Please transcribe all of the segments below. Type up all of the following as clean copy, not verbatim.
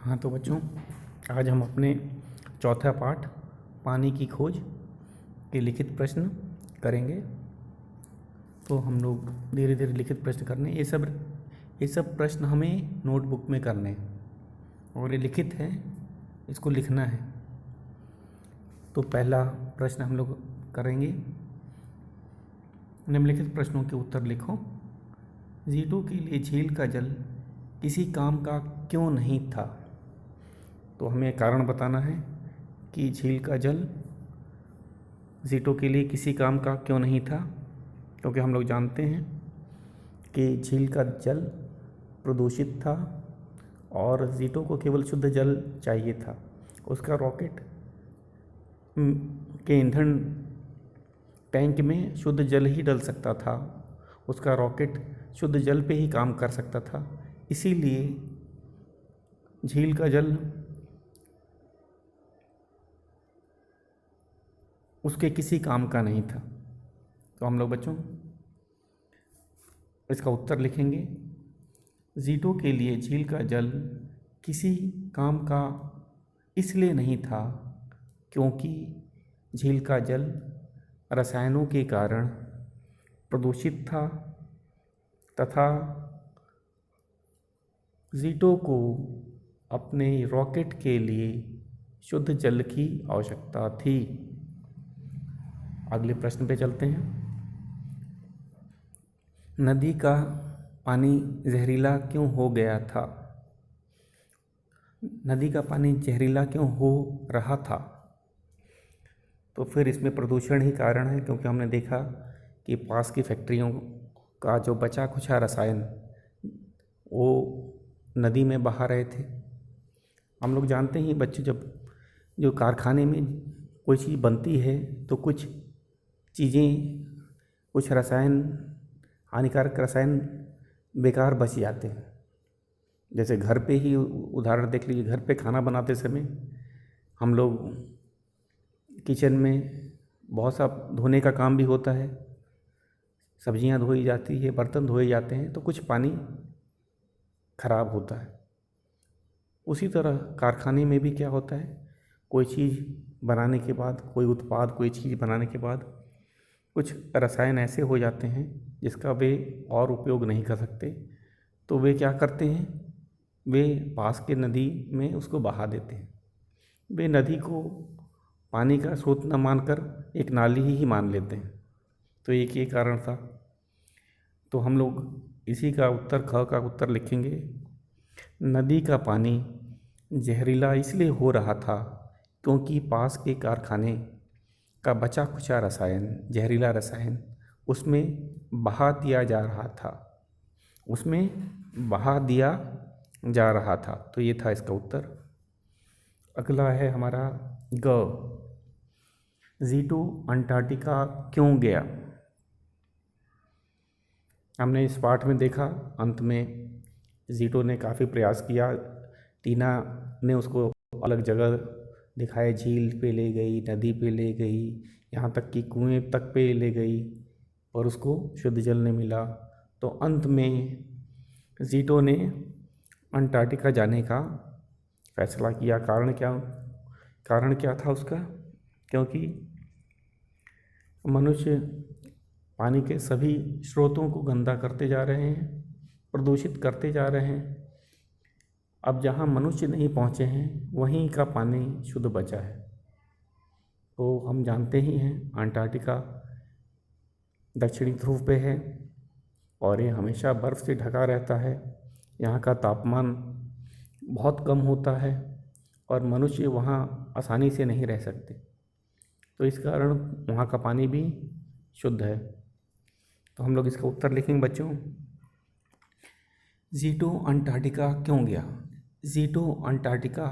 हाँ तो बच्चों, आज हम अपने चौथा पाठ पानी की खोज के लिखित प्रश्न करेंगे। तो हम लोग धीरे धीरे लिखित प्रश्न करने, ये सब प्रश्न हमें नोटबुक में करने हैं और ये लिखित है, इसको लिखना है। तो पहला प्रश्न हम लोग करेंगे, निम्नलिखित प्रश्नों के उत्तर लिखो। जीटू के लिए झील का जल किसी काम का क्यों नहीं था? तो हमें कारण बताना है कि झील का जल जीटू के लिए किसी काम का क्यों नहीं था, क्योंकि हम लोग जानते हैं कि झील का जल प्रदूषित था और जीटू को केवल शुद्ध जल चाहिए था। उसका रॉकेट के ईंधन टैंक में शुद्ध जल ही डल सकता था, उसका रॉकेट शुद्ध जल पे ही काम कर सकता था। इसीलिए झील का जल उसके किसी काम का नहीं था। तो हम लोग बच्चों इसका उत्तर लिखेंगे। जीटू के लिए झील का जल किसी काम का इसलिए नहीं था क्योंकि झील का जल रसायनों के कारण प्रदूषित था तथा जीटू को अपने रॉकेट के लिए शुद्ध जल की आवश्यकता थी। अगले प्रश्न पे चलते हैं। नदी का पानी जहरीला क्यों हो गया था? नदी का पानी जहरीला क्यों हो रहा था? तो फिर इसमें प्रदूषण ही कारण है, क्योंकि हमने देखा कि पास की फैक्ट्रियों का जो बचा खुचा रसायन वो नदी में बहा रहे थे। हम लोग जानते ही बच्चे, जब जो कारखाने में कोई चीज़ बनती है तो कुछ चीज़ें, कुछ रसायन, हानिकारक रसायन बेकार बच जाते हैं। जैसे घर पे ही उदाहरण देख लीजिए, घर पे खाना बनाते समय हम लोग किचन में बहुत सा धोने का काम भी होता है, सब्जियां धोई जाती है, बर्तन धोए जाते हैं, तो कुछ पानी खराब होता है। उसी तरह कारखाने में भी क्या होता है, कोई चीज़ बनाने के बाद, कोई उत्पाद, कोई चीज़ बनाने के बाद कुछ रसायन ऐसे हो जाते हैं जिसका वे और उपयोग नहीं कर सकते। तो वे क्या करते हैं, वे पास के नदी में उसको बहा देते हैं। वे नदी को पानी का स्रोत न मानकर एक नाली ही मान लेते हैं। तो एक ये कारण था। तो हम लोग इसी का उत्तर, ख का उत्तर लिखेंगे। नदी का पानी जहरीला इसलिए हो रहा था क्योंकि पास के कारखाने का बचा खुचा रसायन, जहरीला रसायन उसमें बहा दिया जा रहा था, उसमें बहा दिया जा रहा था। तो ये था इसका उत्तर। अगला है हमारा ग, जीटू अंटार्कटिका क्यों गया? हमने इस पाठ में देखा, अंत में जीटू ने काफ़ी प्रयास किया। टीना ने उसको अलग जगह दिखाए, झील पे ले गई, नदी पे ले गई, यहाँ तक कि कुएं तक पे ले गई, और उसको शुद्ध जल नहीं मिला। तो अंत में जीटू ने अंटार्कटिका जाने का फैसला किया। कारण क्या था उसका? क्योंकि मनुष्य पानी के सभी स्रोतों को गंदा करते जा रहे हैं, प्रदूषित करते जा रहे हैं। अब जहाँ मनुष्य नहीं पहुँचे हैं वहीं का पानी शुद्ध बचा है। तो हम जानते ही हैं अंटार्कटिका दक्षिणी ध्रुव पे है और ये हमेशा बर्फ़ से ढका रहता है। यहाँ का तापमान बहुत कम होता है और मनुष्य वहाँ आसानी से नहीं रह सकते। तो इस कारण वहाँ का पानी भी शुद्ध है। तो हम लोग इसका उत्तर लिखेंगे बच्चों। जीटू अंटार्कटिका क्यों गया? जीटू अंटार्कटिका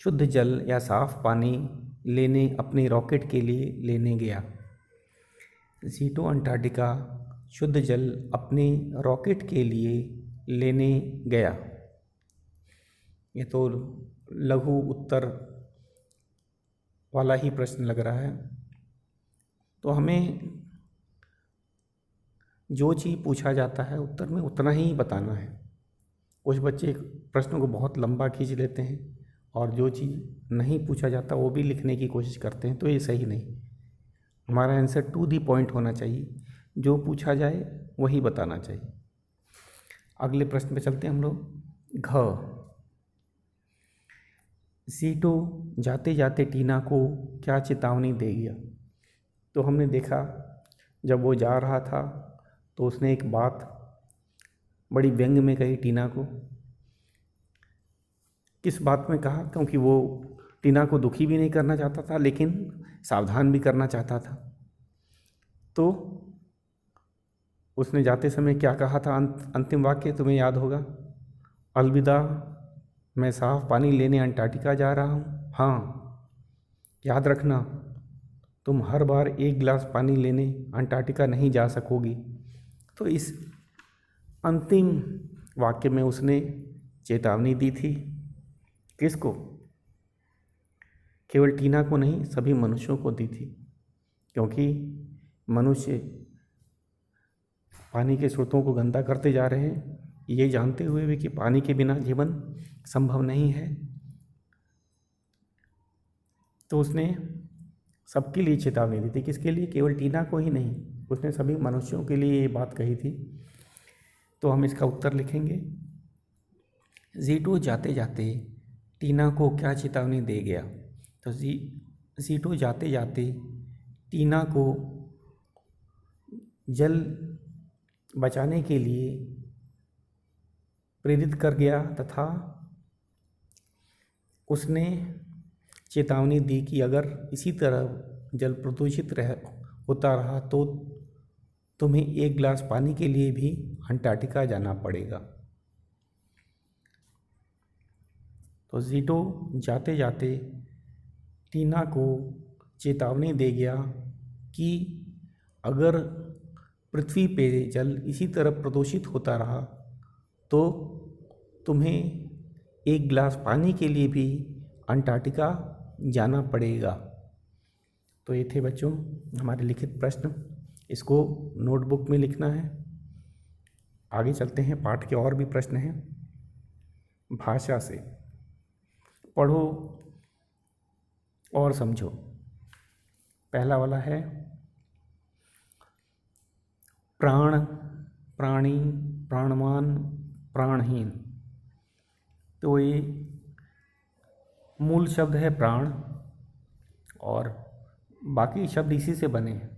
शुद्ध जल या साफ पानी लेने अपने रॉकेट के लिए लेने गया। जीटू अंटार्कटिका शुद्ध जल अपने रॉकेट के लिए लेने गया। ये तो लघु उत्तर वाला ही प्रश्न लग रहा है। तो हमें जो चीज़ पूछा जाता है उत्तर में उतना ही बताना है। कुछ बच्चे प्रश्न को बहुत लंबा खींच लेते हैं और जो चीज़ नहीं पूछा जाता वो भी लिखने की कोशिश करते हैं, तो ये सही नहीं। हमारा आंसर टू दी पॉइंट होना चाहिए, जो पूछा जाए वही बताना चाहिए। अगले प्रश्न पे चलते हैं हम लोग। घ, सीटू जाते जाते टीना को क्या चेतावनी दे गया। तो हमने देखा जब वो जा रहा था तो उसने एक बात बड़ी व्यंग में कही टीना को। किस बात में कहा? क्योंकि वो टीना को दुखी भी नहीं करना चाहता था लेकिन सावधान भी करना चाहता था। तो उसने जाते समय क्या कहा था? अंतिम वाक्य तुम्हें याद होगा, अलविदा, मैं साफ पानी लेने अंटार्कटिका जा रहा हूँ। हाँ, याद रखना तुम हर बार एक गिलास पानी लेने अंटार्कटिका नहीं जा सकोगी। तो इस अंतिम वाक्य में उसने चेतावनी दी थी। किसको? केवल टीना को नहीं, सभी मनुष्यों को दी थी, क्योंकि मनुष्य पानी के स्रोतों को गंदा करते जा रहे हैं, ये जानते हुए भी कि पानी के बिना जीवन संभव नहीं है। तो उसने सबके लिए चेतावनी दी थी। किसके लिए? केवल टीना को ही नहीं, उसने सभी मनुष्यों के लिए ये बात कही थी। तो हम इसका उत्तर लिखेंगे, जीटू जाते जाते टीना को क्या चेतावनी दे गया। तो जीटू जाते जाते टीना को जल बचाने के लिए प्रेरित कर गया तथा उसने चेतावनी दी कि अगर इसी तरह जल प्रदूषित होता रहा तो तुम्हें एक गिलास पानी के लिए भी अंटार्कटिका जाना पड़ेगा। तो जीटू जाते जाते टीना को चेतावनी दे गया कि अगर पृथ्वी पे जल इसी तरह प्रदूषित होता रहा तो तुम्हें एक गिलास पानी के लिए भी अंटार्कटिका जाना पड़ेगा। तो ये थे बच्चों हमारे लिखित प्रश्न, इसको नोटबुक में लिखना है। आगे चलते हैं, पाठ के और भी प्रश्न हैं। भाषा से पढ़ो और समझो। पहला वाला है प्राण, प्राणी, प्राणवान, प्राणहीन। तो ये मूल शब्द है प्राण और बाकी शब्द इसी से बने हैं।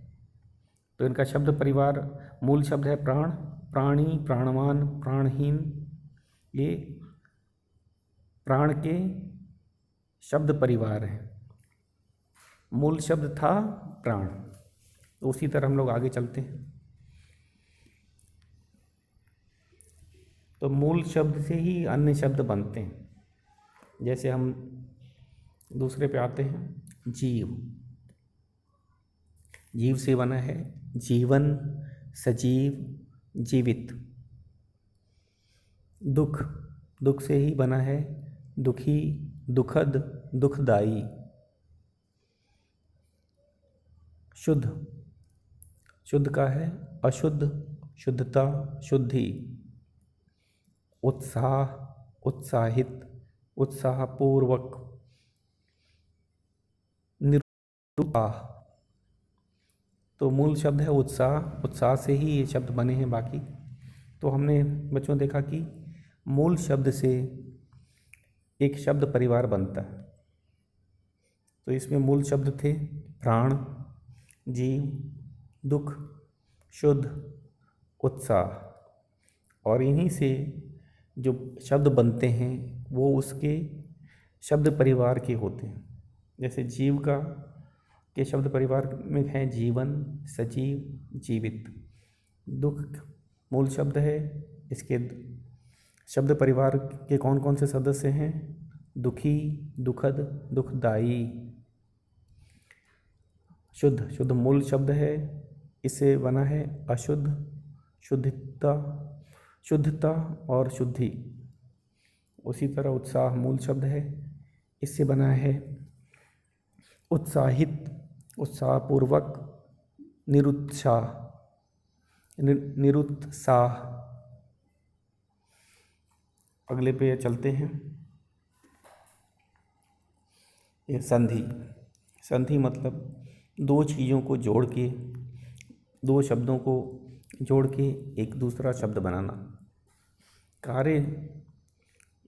तो इनका शब्द परिवार, मूल शब्द है प्राण, प्राणी, प्राणवान, प्राणहीन। ये प्राण के शब्द परिवार हैं। मूल शब्द था प्राण। तो उसी तरह हम लोग आगे चलते हैं। तो मूल शब्द से ही अन्य शब्द बनते हैं। जैसे हम दूसरे पे आते हैं, जीव। जीव से बना है जीवन, सजीव, जीवित। दुख, दुख से ही बना है दुखी, दुखद, दुखदाई। शुद्ध, शुद्ध का है अशुद्ध, शुद्धता, शुद्धि। उत्साह, उत्साहित, उत्साहपूर्वक, निरुत्साह। तो मूल शब्द है उत्साह, उत्साह से ही ये शब्द बने हैं बाकी। तो हमने बच्चों देखा कि मूल शब्द से एक शब्द परिवार बनता है। तो इसमें मूल शब्द थे प्राण, जीव, दुख, शुद्ध, उत्साह। और इन्हीं से जो शब्द बनते हैं वो उसके शब्द परिवार के होते हैं। जैसे जीव के शब्द परिवार में है जीवन, सजीव, जीवित। दुख मूल शब्द है, इसके शब्द परिवार के कौन कौन से सदस्य हैं? दुखी, दुखद, दुखदाई। शुद्ध, शुद्ध मूल शब्द है, इससे बना है अशुद्ध, शुद्धता, शुद्धता और शुद्धि। उसी तरह उत्साह मूल शब्द है, इससे बना है उत्साहित, उत्साहपूर्वक, निरुत्साह, निरुत्साह। अगले पे चलते हैं। ये संधि। संधि मतलब दो चीज़ों को जोड़ के, दो शब्दों को जोड़ के एक दूसरा शब्द बनाना। कार्य,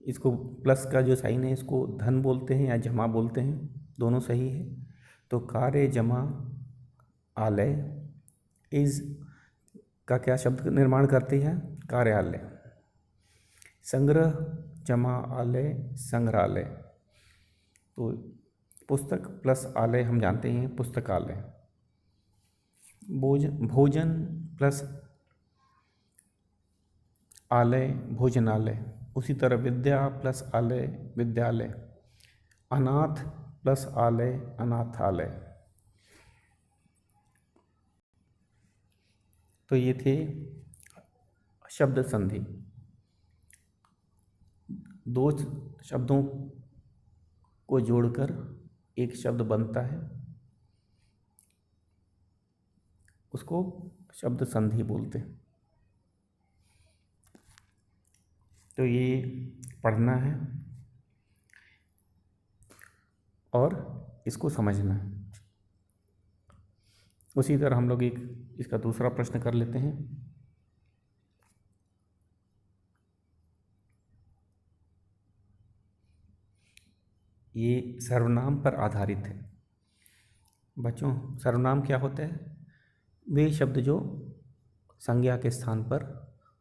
इसको प्लस का जो साइन है इसको धन बोलते हैं या जमा बोलते हैं, दोनों सही है। तो कार्य जमा आलय इज का क्या शब्द निर्माण करती है? कार्यालय। संग्रह जमा आलय संग्रहालय। तो पुस्तक प्लस आलय हम जानते हैं पुस्तकालय। भोजन प्लस आलय भोजनालय। उसी तरह विद्या प्लस आलय विद्यालय। अनाथ प्लस आलय अनाथालय। तो ये थे शब्द संधि। दो शब्दों को जोड़कर एक शब्द बनता है, उसको शब्द संधि बोलते हैं। तो ये पढ़ना है और इसको समझना है। उसी तरह हम लोग एक इसका दूसरा प्रश्न कर लेते हैं। ये सर्वनाम पर आधारित है। बच्चों, सर्वनाम क्या होता है? वे शब्द जो संज्ञा के स्थान पर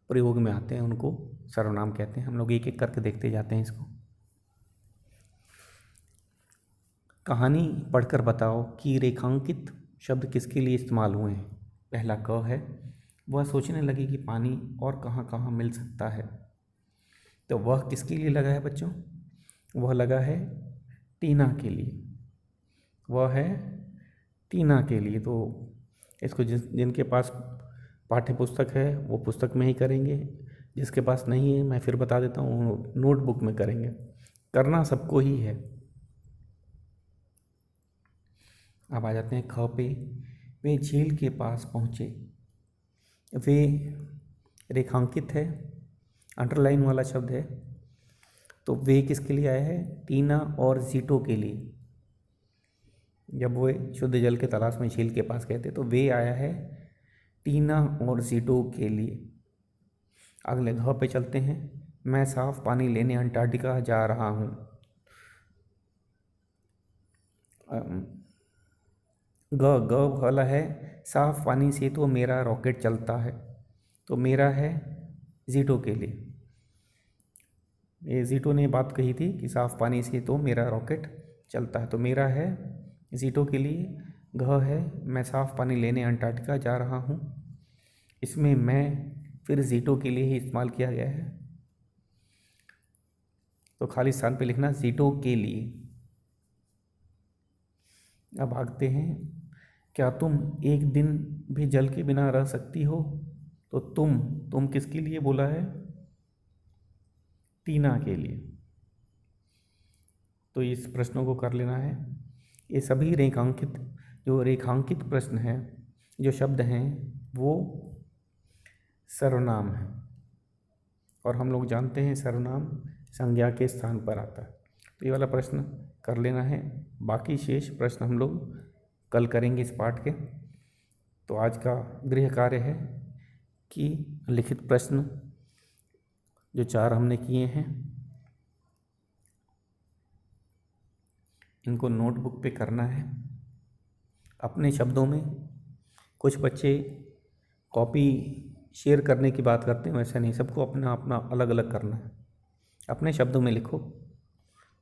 प्रयोग में आते हैं उनको सर्वनाम कहते हैं। हम लोग एक एक करके देखते जाते हैं इसको। कहानी पढ़कर बताओ कि रेखांकित शब्द किसके लिए इस्तेमाल हुए हैं। पहला क है। वह सोचने लगी कि पानी और कहाँ कहाँ मिल सकता है। तो वह किसके लिए लगा है बच्चों? वह लगा है टीना के लिए। वह है टीना के लिए। तो इसको जिनके पास पाठ्य पुस्तक है वो पुस्तक में ही करेंगे, जिसके पास नहीं है मैं फिर बता देता हूँ नोटबुक में करेंगे। करना सबको ही है। अब आ जाते हैं ख पे। वे झील के पास पहुँचे। वे रेखांकित है, अंडरलाइन वाला शब्द है। तो वे किसके लिए आया है? टीना और जीटो के लिए। जब वो शुद्ध जल के तलाश में झील के पास गए थे तो वे आया है टीना और जीटो के लिए। अगले घ पे चलते हैं। मैं साफ पानी लेने अंटार्कटिका जा रहा हूँ। ग वाला है साफ पानी से तो मेरा रॉकेट चलता है। तो मेरा है जीटो के लिए। ये जीटो ने बात कही थी कि साफ पानी से तो मेरा रॉकेट चलता है। तो मेरा है जीटो के लिए। घ है मैं साफ पानी लेने अंटार्कटिका जा रहा हूँ। इसमें मैं फिर जीटो के लिए ही इस्तेमाल किया गया है। तो खाली स्थान पे लिखना जीटो के लिए। अब भागते हैं। क्या तुम एक दिन भी जल के बिना रह सकती हो? तो तुम किसके लिए बोला है? टीना के लिए। तो इस प्रश्नों को कर लेना है। ये सभी रेखांकित प्रश्न हैं, जो शब्द हैं वो सर्वनाम है। और हम लोग जानते हैं सर्वनाम संज्ञा के स्थान पर आता है। तो ये वाला प्रश्न कर लेना है। बाकी शेष प्रश्न हम लोग कल करेंगे इस पाठ के। तो आज का गृह कार्य है कि लिखित प्रश्न जो 4 हमने किए हैं इनको नोटबुक पे करना है अपने शब्दों में। कुछ बच्चे कॉपी शेयर करने की बात करते हैं, वैसा नहीं, सबको अपना अपना अलग अलग करना है। अपने शब्दों में लिखो।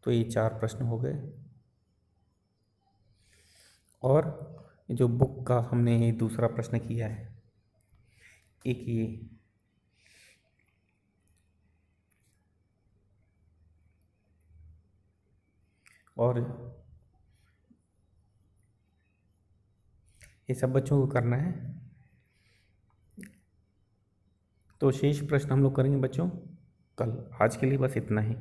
तो ये 4 प्रश्न हो गए। और जो बुक का हमने ये दूसरा प्रश्न किया है, एक ये और ये सब बच्चों को करना है। तो शेष प्रश्न हम लोग करेंगे बच्चों कल। आज के लिए बस इतना ही।